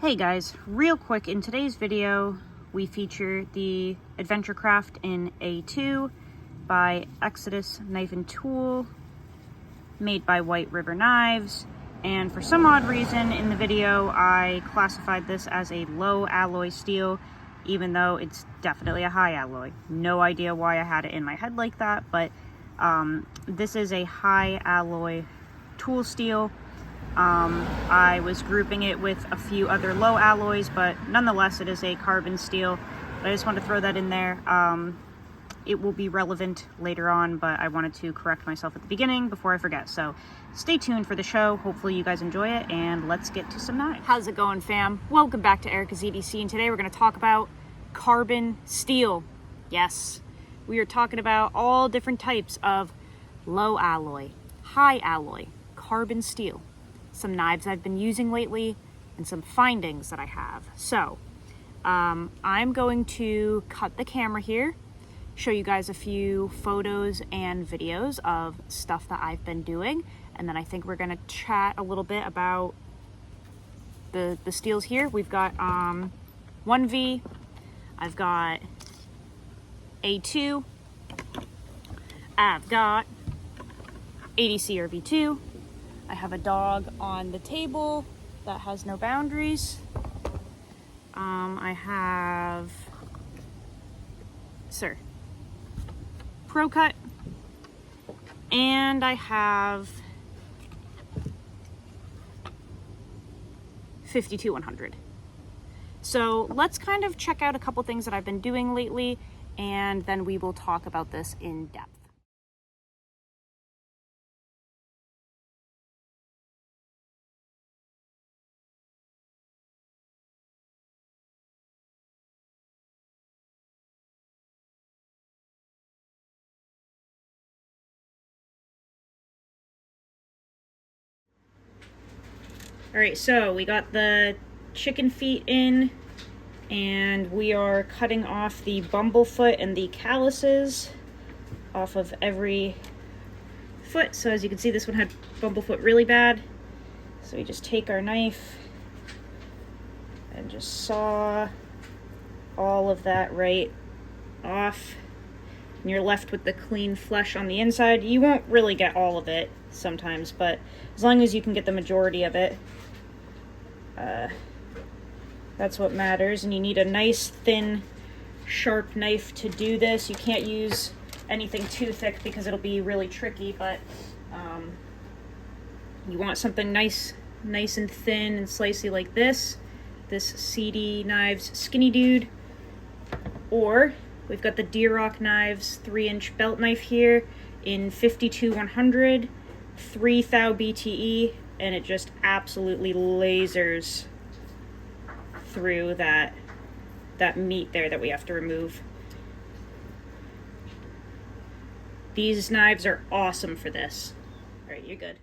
Hey guys, real quick, in today's video we feature the Adventure Craft in A2 by Exodus Knife and Tool, made by White River Knives, and for some odd reason in the video I classified this as a low alloy steel, even though it's definitely a high alloy. No idea why I had it in my head like that, but this is a high alloy tool steel. I was grouping it with a few other low alloys, but nonetheless it is a carbon steel. But I just wanted to throw that in there. It will be relevant later on, but I wanted to correct myself at the beginning before I forget. So stay tuned for the show. Hopefully you guys enjoy it, and let's get to some knives. How's it going, fam? Welcome back to Erica's EDC, and today we're going to talk about carbon steel. Yes, we are talking about all different types of low alloy, high alloy, carbon steel. Some knives I've been using lately, and some findings that I have. So, I'm going to cut the camera here, show you guys a few photos and videos of stuff that I've been doing, and then I think we're gonna chat a little bit about the steels here. We've got 1V, I've got A2, I've got EDC or V2, I have a dog on the table that has no boundaries. I have Pro Cut, and I have 52-100. So let's kind of check out a couple things that I've been doing lately, and then we will talk about this in depth. All right, so we got the chicken feet in, and we are cutting off the bumblefoot and the calluses off of every foot. So as you can see, this one had bumblefoot really bad. So we just take our knife and just saw all of that right off, and you're left with the clean flesh on the inside. You won't really get all of it sometimes, but as long as you can get the majority of it, that's what matters. And you need a nice thin sharp knife to do this. You can't use anything too thick because it'll be really tricky, but you want something nice and thin and slicey like this Seedy Knives Skinny Dude. Or we've got the Deer Rock Knives 3-inch belt knife here in 52-100, 3 thou BTE, and it just absolutely lasers through that meat there that we have to remove. These knives are awesome for this. All right, you're good.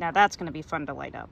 Now that's going to be fun to light up.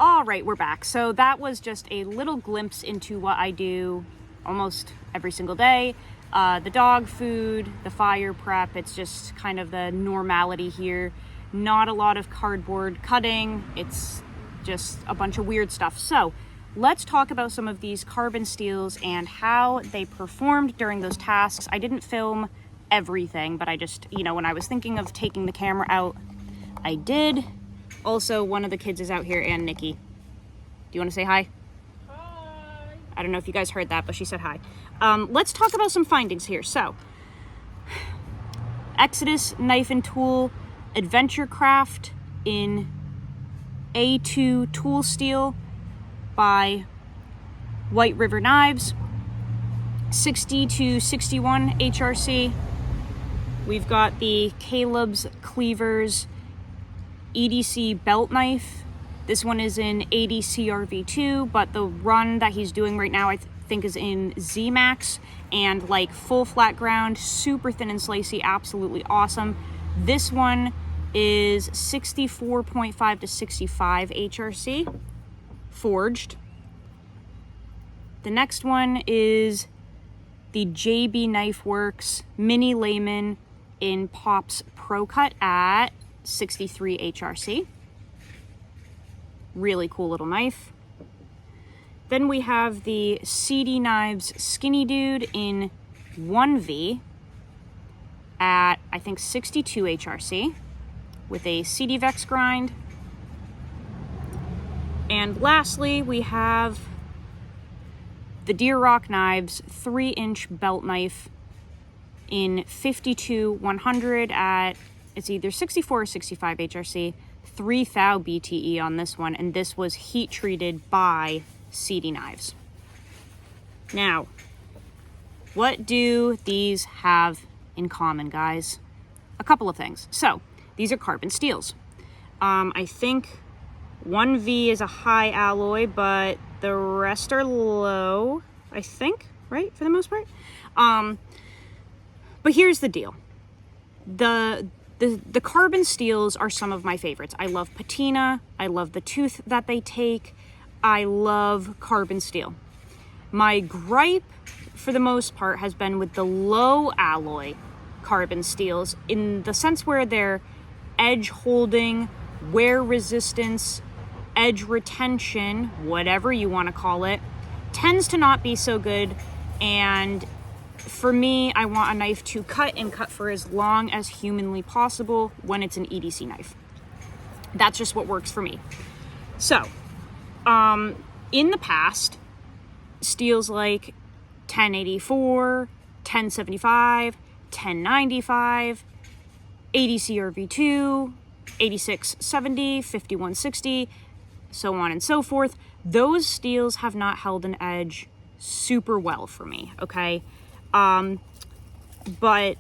All right, we're back. So that was just a little glimpse into what I do almost every single day. The dog food, the fire prep, it's just kind of the normality here. Not a lot of cardboard cutting. It's just a bunch of weird stuff. So let's talk about some of these carbon steels and how they performed during those tasks. I didn't film everything, but I just, you know, when I was thinking of taking the camera out, I did. Also, one of the kids is out here, and Nikki. Do you want to say hi? Hi. I don't know if you guys heard that, but she said hi. Let's talk about some findings here. So, Exodus Knife and Tool Adventure Craft in A2 tool steel by White River Knives, 60 to 61 HRC. We've got the Caleb's Cleavers EDC belt knife. This one is in EDC RV2, but the run that he's doing right now I think is in ZMAX, and like full flat ground, super thin and slicey, absolutely awesome. This one is 64.5 to 65 HRC, forged. The next one is the JB Knifeworks Mini Layman in Pops Pro Cut at 63 HRC. Really cool little knife. Then we have the Seedy Knives Skinny Dude in 1V at, I think, 62 HRC with a Seedy Vex grind. And lastly, we have the Deer Rock Knives 3-inch belt knife in 52-100 at, it's either 64 or 65 HRC, 3,000 BTE on this one, and this was heat treated by Seedy Knives. Now, what do these have in common, guys? A couple of things. So, these are carbon steels. I think 1V is a high alloy, but the rest are low, I think, right, for the most part? But here's the deal. The carbon steels are some of my favorites. I love patina. I love the tooth that they take. I love carbon steel. My gripe, for the most part, has been with the low alloy carbon steels, in the sense where they're edge holding, wear resistance, edge retention, whatever you want to call it, tends to not be so good. And for me, I want a knife to cut and cut for as long as humanly possible when it's an EDC knife. That's just what works for me. So, in the past, steels like 1084, 1075, 1095, EDC RV2, 8670, 5160, so on and so forth, those steels have not held an edge super well for me, okay? But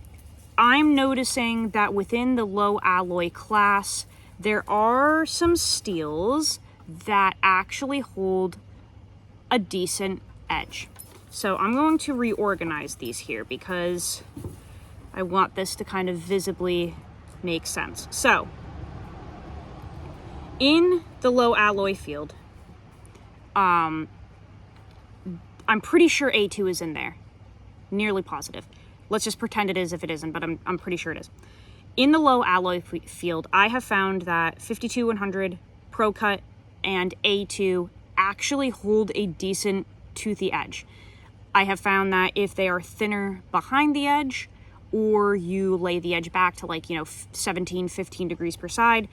I'm noticing that within the low alloy class, there are some steels that actually hold a decent edge. So I'm going to reorganize these here because I want this to kind of visibly make sense. So, in the low alloy field, I'm pretty sure A2 is in there. Nearly positive. Let's just pretend it is if it isn't, but I'm pretty sure it is. In the low alloy field, I have found that 52-100, Pro Cut, and A2 actually hold a decent toothy edge. I have found that if they are thinner behind the edge, or you lay the edge back to 17, 15 degrees per side,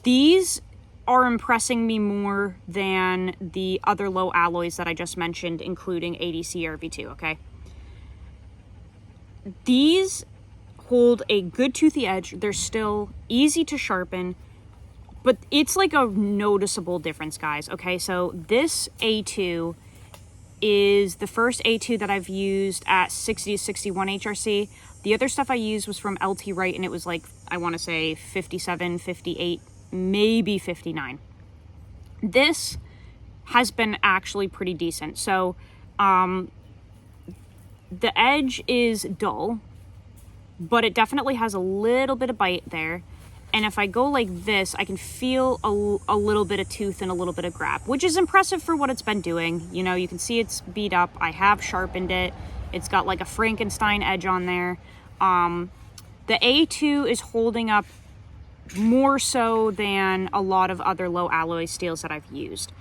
these are impressing me more than the other low alloys that I just mentioned, including EDC RV2, okay? These hold a good toothy edge. They're still easy to sharpen, but it's like a noticeable difference, guys, okay? So this A2 is the first A2 that I've used at 60 to 61 HRC. The other stuff I used was from LT Wright, and it was like, I want to say 57, 58, maybe 59. This has been actually pretty decent. So the edge is dull, but it definitely has a little bit of bite there. And if I go like this, I can feel a little bit of tooth and a little bit of grab, which is impressive for what it's been doing. You know, you can see it's beat up. I have sharpened it. It's got like a Frankenstein edge on there. The A2 is holding up more so than a lot of other low alloy steels that I've used.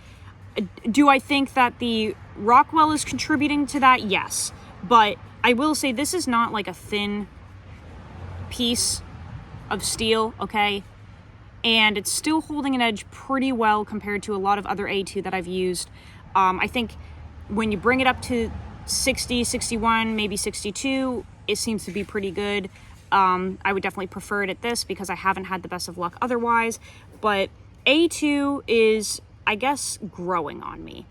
Do I think that the Rockwell is contributing to that? Yes. But I will say this is not like a thin piece of steel, okay? And it's still holding an edge pretty well compared to a lot of other A2 that I've used. I think when you bring it up to 60, 61, maybe 62, it seems to be pretty good. I would definitely prefer it at this because I haven't had the best of luck otherwise. But A2 is, I guess, growing on me.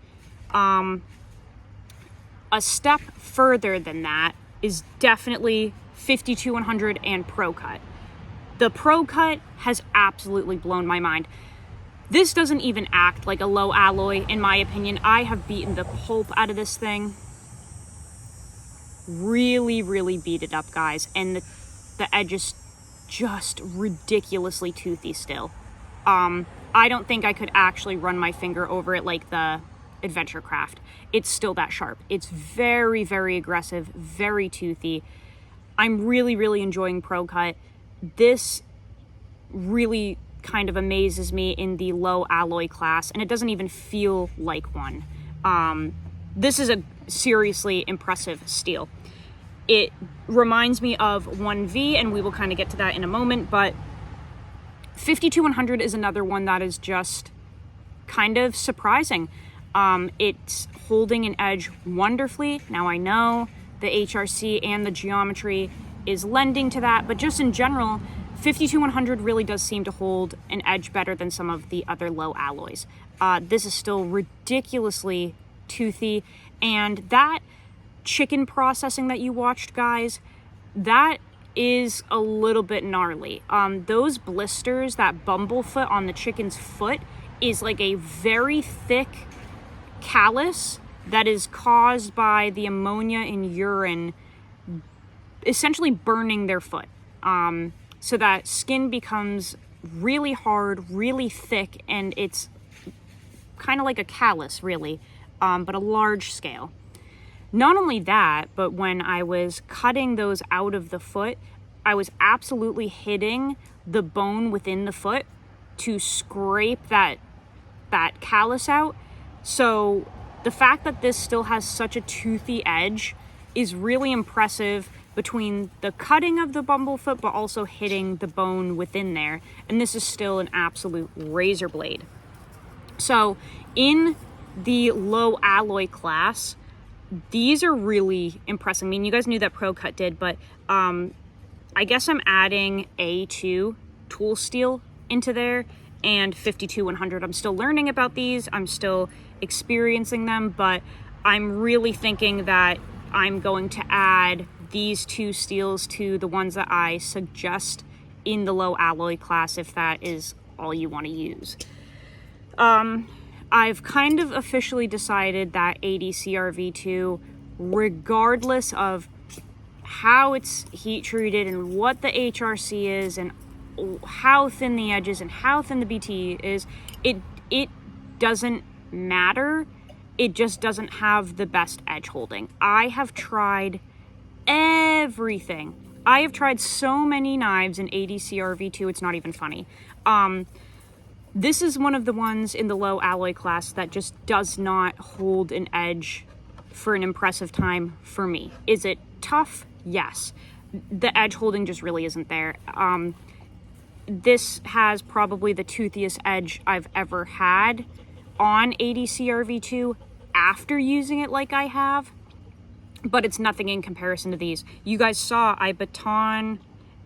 A step further than that is definitely 52-100 and Pro Cut. The Pro Cut has absolutely blown my mind. This doesn't even act like a low alloy, in my opinion. I have beaten the pulp out of this thing. Really, really beat it up, guys. And the edge is just ridiculously toothy still. I don't think I could actually run my finger over it like the Adventure Craft. It's still that sharp. It's very, very aggressive, very toothy. I'm really, really enjoying Pro Cut. This really kind of amazes me in the low alloy class, and it doesn't even feel like one. This is a seriously impressive steel. It reminds me of 1V, and we will kind of get to that in a moment, but 52-100 is another one that is just kind of surprising. It's holding an edge wonderfully. Now I know the HRC and the geometry is lending to that, but just in general, 52-100 really does seem to hold an edge better than some of the other low alloys. This is still ridiculously toothy, and that chicken processing that you watched, guys, that is a little bit gnarly. Those blisters, that bumblefoot on the chicken's foot is like a very thick callus that is caused by the ammonia in urine essentially burning their foot. So that skin becomes really hard, really thick, and it's kind of like a callus, really, but a large scale. Not only that, but when I was cutting those out of the foot, I was absolutely hitting the bone within the foot to scrape that callus out. So the fact that this still has such a toothy edge is really impressive between the cutting of the bumblefoot, but also hitting the bone within there. And this is still an absolute razor blade. So in the low alloy class, these are really impressive. I mean, you guys knew that Pro Cut did, but I guess I'm adding A2 tool steel into there and 52-100. I'm still learning about these. I'm still experiencing them, but I'm really thinking that I'm going to add these two steels to the ones that I suggest in the low alloy class, if that is all you want to use. I've kind of officially decided that EDC RV2, regardless of how it's heat treated and what the HRC is and how thin the edge is and how thin the BT is, it doesn't matter. It just doesn't have the best edge holding. I have tried everything. I have tried so many knives in EDC RV2, it's not even funny. This is one of the ones in the low alloy class that just does not hold an edge for an impressive time for me. Is it tough? Yes. The edge holding just really isn't there. This has probably the toothiest edge I've ever had on EDC RV2 after using it like I have, but it's nothing in comparison to these. You guys saw I baton,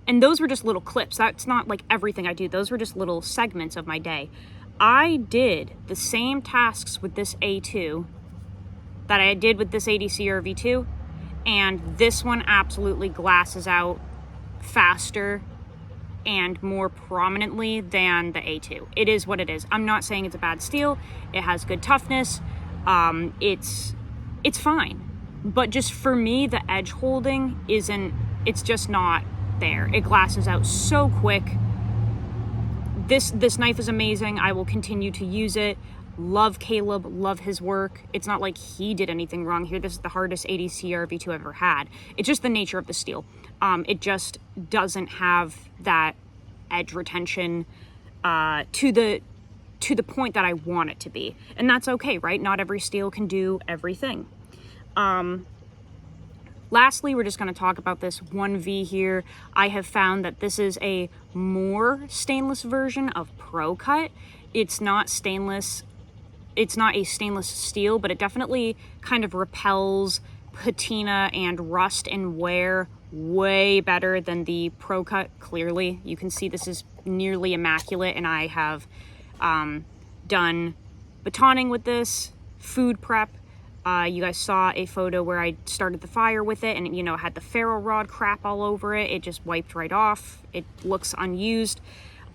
and those were just little clips. That's not like everything I do. Those were just little segments of my day. I did the same tasks with this A2 that I did with this EDC or V2, and this one absolutely glasses out faster and more prominently than the A2. It is what it is. I'm not saying it's a bad steel. It has good toughness. It's fine. But just for me, the edge holding it's just not there. It glasses out so quick. This knife is amazing. I will continue to use it. Love Caleb, love his work. It's not like he did anything wrong here. This is the hardest ADC RV2 I've ever had. It's just the nature of the steel. It just doesn't have that edge retention to the point that I want it to be. And that's okay, right? Not every steel can do everything. Lastly, we're just going to talk about this 1V here. I have found that this is a more stainless version of Pro Cut. It's not stainless. It's not a stainless steel, but it definitely kind of repels patina and rust and wear way better than the Pro Cut. Clearly, you can see this is nearly immaculate, and I have done batoning with this, food prep. You guys saw a photo where I started the fire with it, and it had the ferro rod crap all over it. It just wiped right off. It looks unused.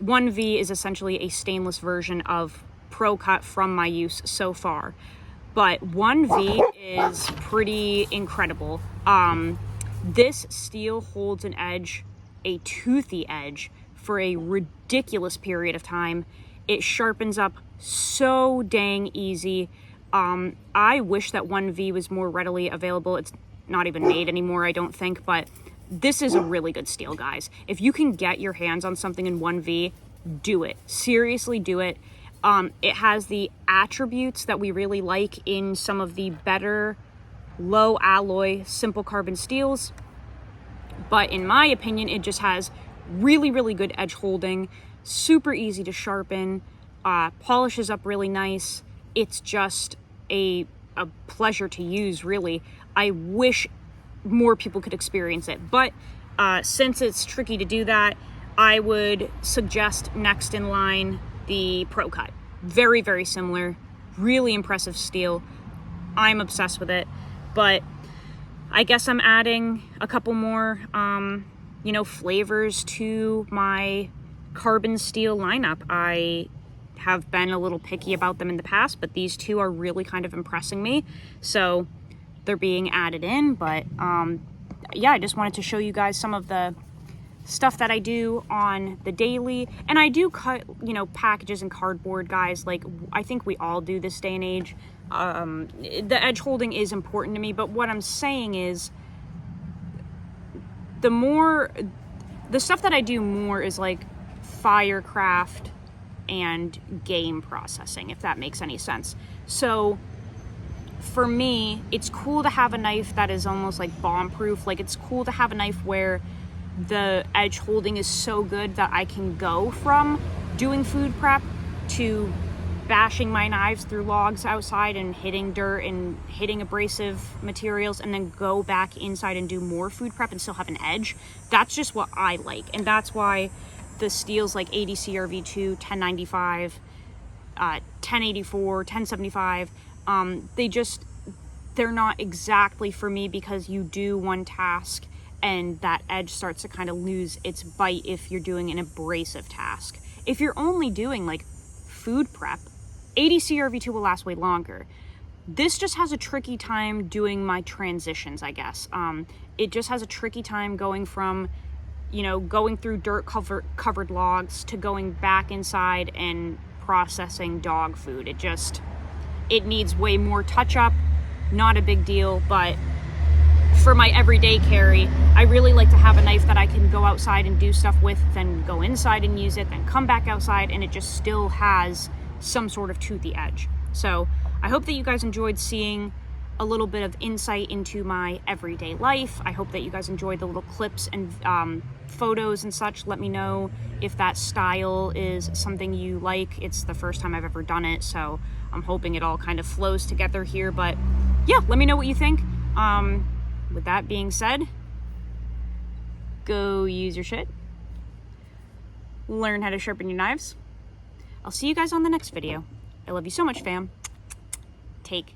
1V is essentially a stainless version of Pro Cut from my use so far, but 1V is pretty incredible. This steel holds an edge, a toothy edge, for a ridiculous period of time. It sharpens up so dang easy. I wish that 1V was more readily available. It's not even made anymore, I don't think, but this is a really good steel, guys. If you can get your hands on something in 1V, do it. Seriously, do it. It has the attributes that we really like in some of the better low alloy simple carbon steels, but in my opinion, it just has really, really good edge holding, super easy to sharpen, polishes up really nice. It's just a pleasure to use, really. I wish more people could experience it, but since it's tricky to do that, I would suggest next in line the Pro Cut. Very, very similar, really impressive steel. I'm obsessed with it, but I guess I'm adding a couple more, flavors to my carbon steel lineup. I have been a little picky about them in the past, but these two are really kind of impressing me, so they're being added in. But yeah, I just wanted to show you guys some of the stuff that I do on the daily. And I do cut, packages in cardboard, guys. Like, I think we all do this day and age. The edge holding is important to me, but what I'm saying is the stuff that I do more is like firecraft and game processing, if that makes any sense. So for me, it's cool to have a knife that is almost like bomb proof. Like, it's cool to have a knife where the edge holding is so good that I can go from doing food prep to bashing my knives through logs outside and hitting dirt and hitting abrasive materials, and then go back inside and do more food prep and still have an edge. That's just what I like, and that's why the steels like EDC RV2, 1095, 1084, 1075, they're not exactly for me, because you do one task and that edge starts to kind of lose its bite if you're doing an abrasive task. If you're only doing like food prep, EDC RV2 will last way longer. This just has a tricky time doing my transitions, I guess. It just has a tricky time going from, going through dirt covered logs to going back inside and processing dog food. It needs way more touch up. Not a big deal, but for my everyday carry, I really like to have a knife that I can go outside and do stuff with, then go inside and use it, then come back outside, and it just still has some sort of toothy edge. So I hope that you guys enjoyed seeing a little bit of insight into my everyday life. I hope that you guys enjoyed the little clips and photos and such. Let me know if that style is something you like. It's the first time I've ever done it, so I'm hoping it all kind of flows together here. But yeah, let me know what you think. With that being said, go use your shit. Learn how to sharpen your knives. I'll see you guys on the next video. I love you so much, fam. Take